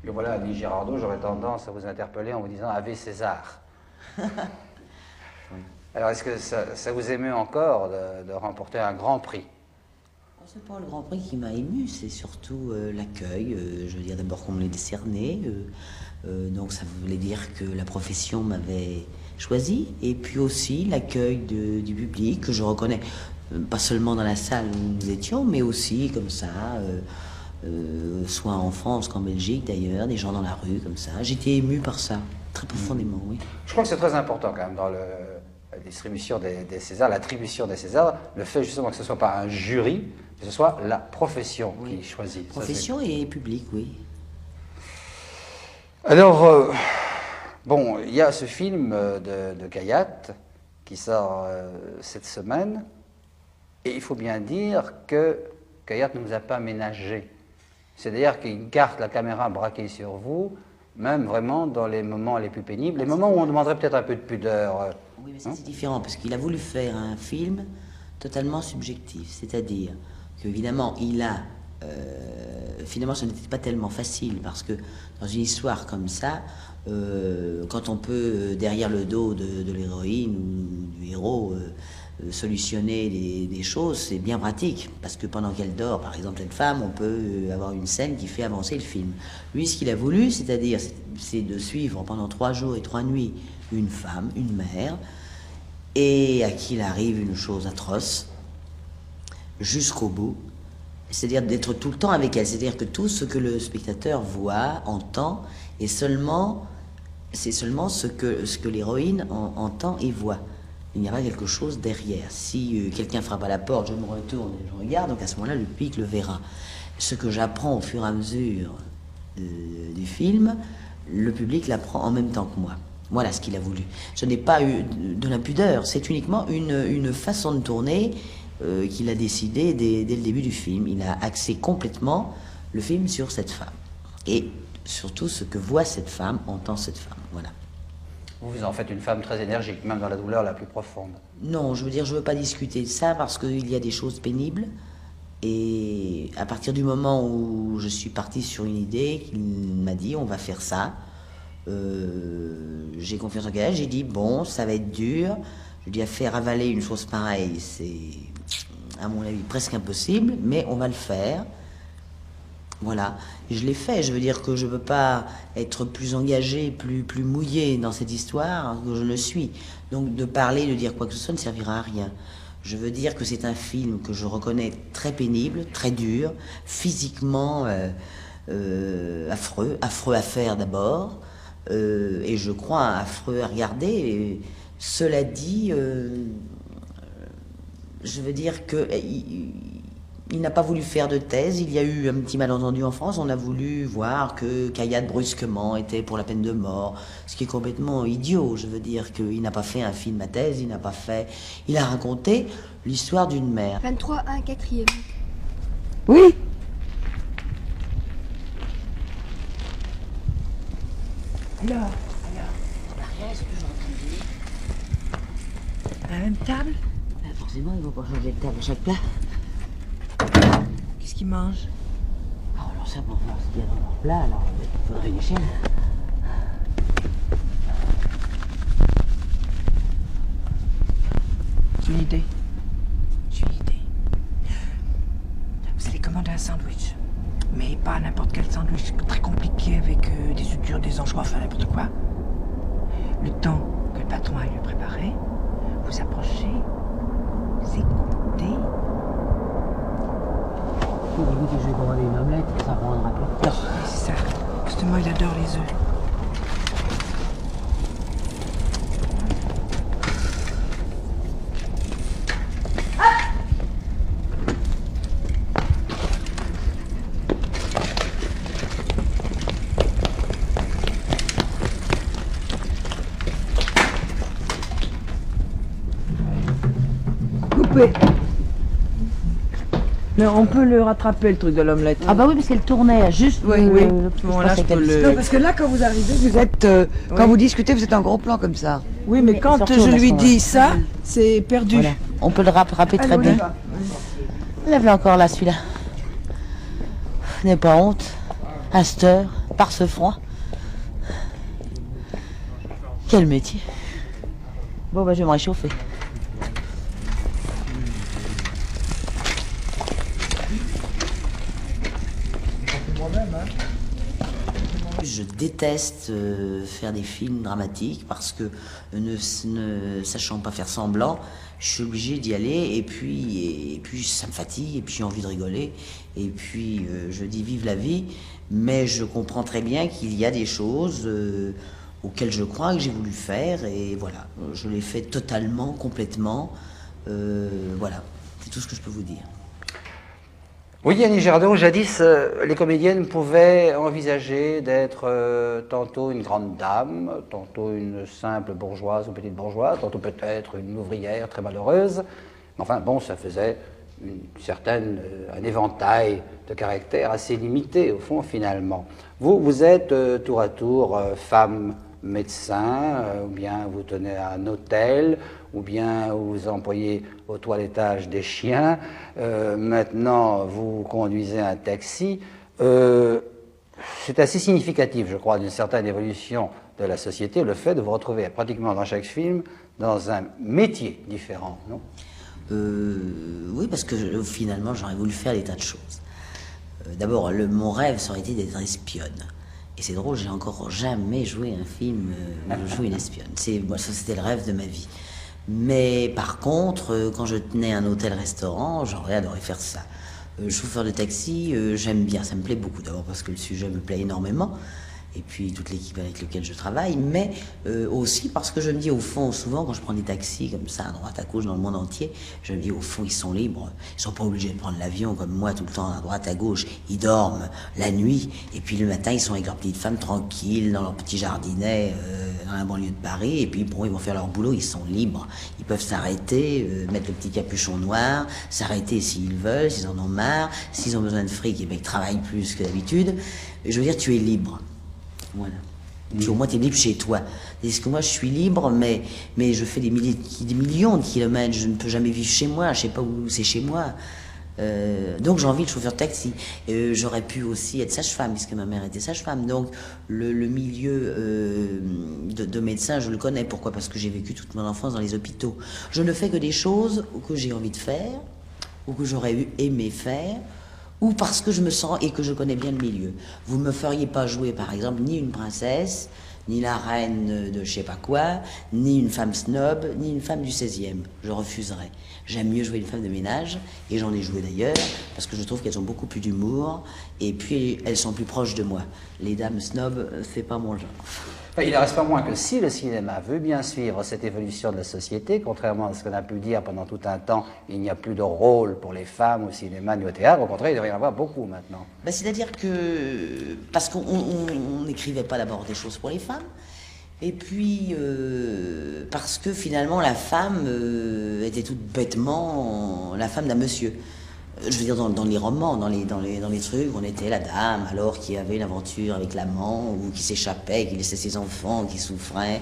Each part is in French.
Et voilà, Annie Girardot, j'aurais tendance à vous interpeller en vous disant Ave César. Alors, est-ce que ça vous émeut encore de remporter un grand prix? C'est pas le grand prix qui m'a ému, c'est surtout l'accueil. Je veux dire d'abord qu'on me l'ait décerné, donc ça voulait dire que la profession m'avait choisi, et puis aussi l'accueil du public que je reconnais, pas seulement dans la salle où nous étions, mais aussi comme ça, soit en France qu'en Belgique d'ailleurs, des gens dans la rue comme ça. J'étais ému par ça, très profondément, oui. Je crois que c'est très important quand même dans la distribution des Césars, l'attribution des Césars, le fait justement que ce ne soit pas un jury, que ce soit la profession qui choisit. Profession et public, oui. Alors, bon, il y a ce film de Kayat qui sort cette semaine, et il faut bien dire que Kayat ne nous a pas ménagé. C'est-à-dire qu'il garde la caméra braquée sur vous, même vraiment dans les moments les plus pénibles, les moments où on demanderait peut-être un peu de pudeur. Oui, mais c'est différent, parce qu'il a voulu faire un film totalement subjectif, c'est-à-dire qu'évidemment, il a... finalement, ce n'était pas tellement facile, parce que dans une histoire comme ça, quand on peut, derrière le dos de l'héroïne ou du héros, solutionner des choses, c'est bien pratique, parce que pendant qu'elle dort, par exemple, cette femme, on peut avoir une scène qui fait avancer le film. Lui, ce qu'il a voulu, c'est-à-dire, c'est de suivre pendant 3 jours et 3 nuits une femme, une mère, et à qui il arrive une chose atroce, jusqu'au bout, c'est-à-dire d'être tout le temps avec elle, c'est-à-dire que tout ce que le spectateur voit, entend, c'est seulement ce que l'héroïne entend et voit. Il n'y a pas quelque chose derrière. Si quelqu'un frappe à la porte, je me retourne et je regarde, donc à ce moment-là, le public le verra. Ce que j'apprends au fur et à mesure du film, le public l'apprend en même temps que moi. Voilà ce qu'il a voulu. Je n'ai pas eu de l'impudeur, c'est uniquement une façon de tourner qu'il a décidé dès le début du film. Il a axé complètement le film sur cette femme. Et surtout ce que voit cette femme, entend cette femme. Voilà. Vous en faites une femme très énergique, même dans la douleur la plus profonde. Non, je veux dire, je ne veux pas discuter de ça parce qu'il y a des choses pénibles. Et à partir du moment où je suis partie sur une idée, qu'il m'a dit on va faire ça, j'ai confiance en elle, j'ai dit bon, ça va être dur. Je dis à faire avaler une chose pareille, c'est à mon avis presque impossible, mais on va le faire. Voilà, et je l'ai fait. Je veux dire que je ne veux pas être plus engagé, plus mouillé dans cette histoire que je ne suis. Donc de parler, de dire quoi que ce soit ne servira à rien. Je veux dire que c'est un film que je reconnais très pénible, très dur, physiquement affreux à faire d'abord, et je crois affreux à regarder. Et cela dit, je veux dire que... Il n'a pas voulu faire de thèse, il y a eu un petit malentendu en France, on a voulu voir que Kayat brusquement était pour la peine de mort, ce qui est complètement idiot. Je veux dire qu'il n'a pas fait un film à thèse, il a raconté l'histoire d'une mère. 23, 1, 4e. Oui. Alors, Rien, ce que j'ai entendu. à la même table? Ben forcément, ils vont pas changer de table à chaque plat. Qu'est-ce qu'ils mangent? Oh, alors ça, pour voir ce qu'il y a dans leur plat, alors il faudrait une échelle. J'ai une idée. Vous allez commander un sandwich. Mais pas n'importe quel sandwich, très compliqué avec des sutures, des anchois, enfin n'importe quoi. Le temps que le patron aille le préparer, vous approchez, vous écoutez. Je vais commander une omelette, ça rendra plus de temps. Oui, c'est ça. Justement, il adore les œufs. Coupé. Mais on peut le rattraper, le truc de l'omelette. Ah bah oui, parce qu'elle tournait juste... Oui, oui. Bon, là, je peux le... Non, parce que là, quand vous arrivez, vous êtes, quand vous discutez, vous êtes en gros plan comme ça. Oui, mais quand surtout, je là, lui son- dis ça, c'est perdu. Voilà. On peut le rattraper très Allez, on y bien. va. Lève-le encore là, celui-là. N'aie pas honte. à cette heure, par ce froid. Quel métier. Bon, bah, je vais me réchauffer. Je déteste faire des films dramatiques parce que ne sachant pas faire semblant, je suis obligée d'y aller et puis ça me fatigue et puis j'ai envie de rigoler et puis je dis vive la vie, mais je comprends très bien qu'il y a des choses auxquelles je crois que j'ai voulu faire et voilà, je l'ai fait totalement, complètement, voilà, c'est tout ce que je peux vous dire. Oui, Annie Jardot, jadis, les comédiennes pouvaient envisager d'être tantôt une grande dame, tantôt une simple bourgeoise ou petite bourgeoise, tantôt peut-être une ouvrière très malheureuse. Mais enfin, bon, ça faisait un éventail de caractères assez limité, au fond, finalement. Vous êtes tour à tour femme médecin, ou bien vous tenez un hôtel, ou bien vous employez au toilettage des chiens, maintenant vous conduisez un taxi. C'est assez significatif, je crois, d'une certaine évolution de la société, le fait de vous retrouver pratiquement dans chaque film dans un métier différent, non? Oui, parce que finalement j'aurais voulu faire des tas de choses. D'abord, mon rêve, ça aurait été d'être espionne. Et c'est drôle, j'ai encore jamais joué un film où je joue une espionne. Moi, ça, c'était le rêve de ma vie. Mais par contre, quand je tenais un hôtel-restaurant, j'aurais adoré faire ça. Chauffeur de taxi, j'aime bien, ça me plaît beaucoup. D'abord parce que le sujet me plaît énormément, et puis toute l'équipe avec laquelle je travaille, mais aussi parce que je me dis au fond, souvent quand je prends des taxis comme ça, à droite, à gauche, dans le monde entier, je me dis au fond, ils sont libres, ils sont pas obligés de prendre l'avion comme moi tout le temps, à droite, à gauche, ils dorment la nuit, et puis le matin, ils sont avec leurs petites femmes tranquilles, dans leur petit jardinet, dans la banlieue de Paris, et puis bon, ils vont faire leur boulot, ils sont libres, ils peuvent s'arrêter, mettre le petit capuchon noir, s'arrêter s'ils veulent, s'ils en ont marre, s'ils ont besoin de fric, et bien ils travaillent plus que d'habitude. Je veux dire, tu es libre. Voilà. Puis au moins tu es libre chez toi. Parce que moi je suis libre, mais je fais des millions de kilomètres, je ne peux jamais vivre chez moi, je sais pas où c'est chez moi. Donc j'ai envie de chauffeur de taxi. J'aurais pu aussi être sage-femme, puisque ma mère était sage-femme. Donc le milieu de médecin, je le connais. Pourquoi? Parce que j'ai vécu toute mon enfance dans les hôpitaux. Je ne fais que des choses que j'ai envie de faire, ou que j'aurais aimé faire, ou parce que je me sens et que je connais bien le milieu. Vous ne me feriez pas jouer, par exemple, ni une princesse, ni la reine de je sais pas quoi, ni une femme snob, ni une femme du 16e. Je refuserais. J'aime mieux jouer une femme de ménage, et j'en ai joué d'ailleurs, parce que je trouve qu'elles ont beaucoup plus d'humour, et puis elles sont plus proches de moi. Les dames snobs, c'est pas mon genre. Il ne reste pas moins que si le cinéma veut bien suivre cette évolution de la société, contrairement à ce qu'on a pu dire pendant tout un temps, il n'y a plus de rôle pour les femmes au cinéma ni au théâtre, au contraire, il devrait y en avoir beaucoup maintenant. Ben, c'est-à-dire que, parce qu'on n'écrivait pas d'abord des choses pour les femmes, et puis parce que finalement la femme était toute bêtement la femme d'un monsieur. Je veux dire, dans les romans, dans les trucs, on était la dame, alors qui avait une aventure avec l'amant, ou qui s'échappait, qui laissait ses enfants, qui souffrait,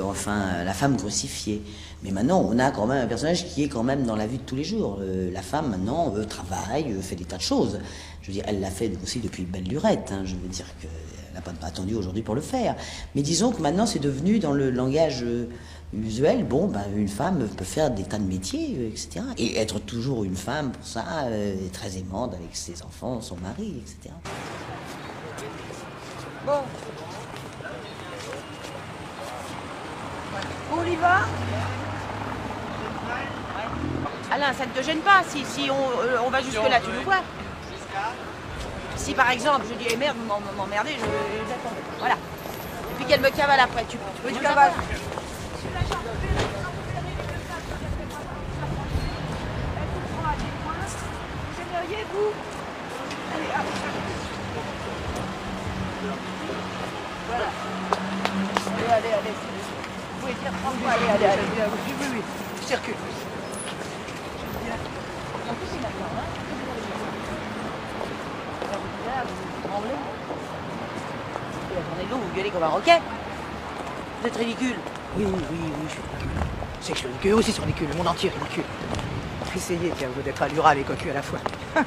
enfin, la femme crucifiée. Mais maintenant, on a quand même un personnage qui est quand même dans la vie de tous les jours. La femme, maintenant, travaille, fait des tas de choses. Je veux dire, elle l'a fait aussi depuis belle lurette, hein. Je veux dire qu'elle n'a pas attendu aujourd'hui pour le faire. Mais disons que maintenant, c'est devenu dans le langage usuel, bon, ben, une femme peut faire des tas de métiers, etc. Et être toujours une femme pour ça, très aimante avec ses enfants, son mari, etc. Bon. On y va? Alain, ça ne te gêne pas si on va jusque-là, tu nous vois? Si par exemple, je dis, eh merde, vous m'emmerdez, j'attends. Voilà. Et puis qu'elle me cavale après, tu peux du cavale. Vous? Voilà. Allez. Vous pouvez dire prendre moi. Allez. Oui. Circule. En plus, c'est maintenant, hein. Vous tremblez. Et la journée de l'eau, vous gueulez comme un roquet. Vous êtes ridicule. Oui, je suis ridicule. C'est que je suis ridicule aussi, c'est ridicule. Le monde entier est ridicule. Essayez, tiens, vous d'être allura les cocus à la fois. Ah,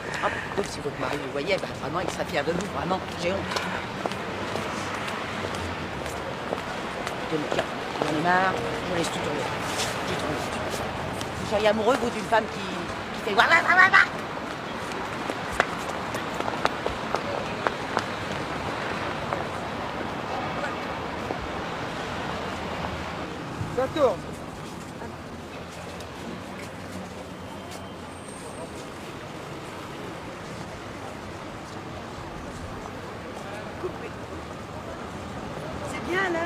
donc si votre mari le voyait, bah, vraiment, il serait fier de vous, vraiment. J'ai honte. Tiens, j'en ai marre, je laisse tout tomber. Tout tomber. Vous seriez amoureux, vous, d'une femme qui fait... Voilà. Ça tourne. C'est bien, là.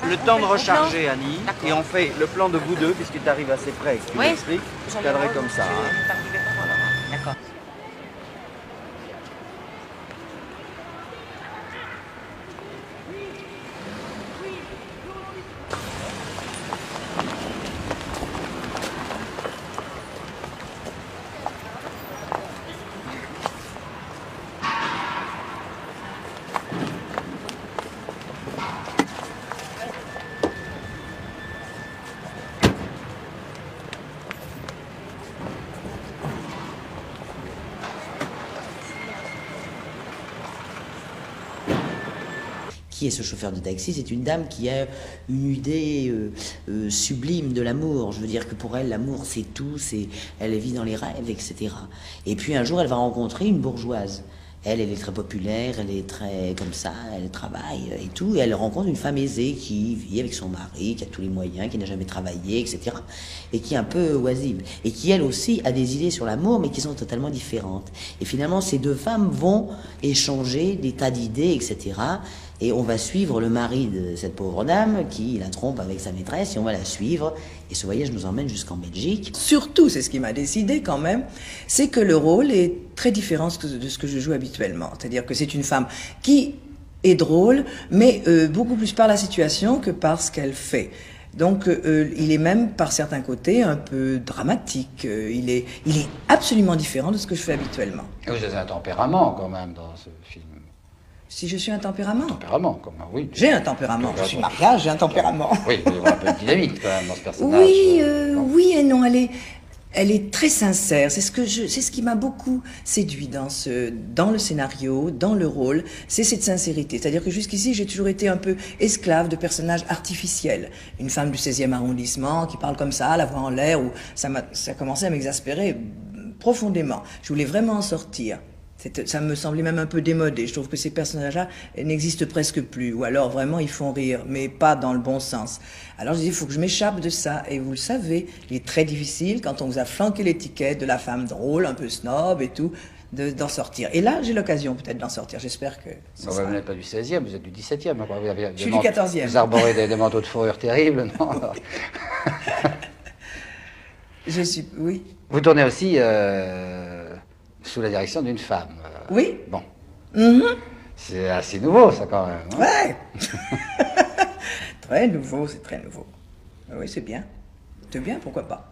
Le temps de recharger, Annie, D'accord. et on fait le plan de vous deux, puisque tu arrives assez près, que tu Oui. m'expliques, cadré comme ça. Hein. D'accord. Qui est ce chauffeur de taxi? C'est une dame qui a une idée sublime de l'amour. Je veux dire que pour elle, l'amour, c'est tout, elle vit dans les rêves, etc. Et puis un jour, elle va rencontrer une bourgeoise. Elle est très populaire, elle est très comme ça, elle travaille et tout. Et elle rencontre une femme aisée qui vit avec son mari, qui a tous les moyens, qui n'a jamais travaillé, etc. Et qui est un peu oisive. Et qui, elle aussi, a des idées sur l'amour, mais qui sont totalement différentes. Et finalement, ces deux femmes vont échanger des tas d'idées, etc. Et on va suivre le mari de cette pauvre dame qui la trompe avec sa maîtresse, et on va la suivre. Et ce voyage nous emmène jusqu'en Belgique. Surtout, c'est ce qui m'a décidé quand même, c'est que le rôle est très différent de ce que je joue habituellement. C'est-à-dire que c'est une femme qui est drôle, mais beaucoup plus par la situation que par ce qu'elle fait. Donc il est même, par certains côtés, un peu dramatique. Il est absolument différent de ce que je fais habituellement. Vous avez un tempérament quand même dans ce film. Si je suis un tempérament? Tempérament, quand même, oui. J'ai un tempérament. Je suis mariage, j'ai un tempérament. Oui, il y a un peu de dynamite quand même dans ce personnage. Oui, Bon. oui et non. Elle est très sincère. C'est ce qui m'a beaucoup séduit dans le scénario, dans le rôle. C'est cette sincérité. C'est-à-dire que jusqu'ici, j'ai toujours été un peu esclave de personnages artificiels. Une femme du 16e arrondissement qui parle comme ça, la voix en l'air, où ça commençait à m'exaspérer profondément. Je voulais vraiment en sortir. Ça me semblait même un peu démodé. Je trouve que ces personnages-là n'existent presque plus. Ou alors, vraiment, ils font rire, mais pas dans le bon sens. Alors, je dis, il faut que je m'échappe de ça. Et vous le savez, il est très difficile, quand on vous a flanqué l'étiquette de la femme drôle, un peu snob et tout, d'en sortir. Et là, j'ai l'occasion peut-être d'en sortir. J'espère que ça sera... Vous n'êtes pas du 16e, vous êtes du 17e. Je suis du 14e. Vous arborez des manteaux de fourrure terribles, non? Je suis... Oui. Vous tournez aussi sous la direction d'une femme. Oui. Bon. Mm-hmm. C'est assez nouveau, ça, quand même. Hein? Ouais. Très nouveau, c'est très nouveau. Oui, c'est bien. C'est bien, pourquoi pas.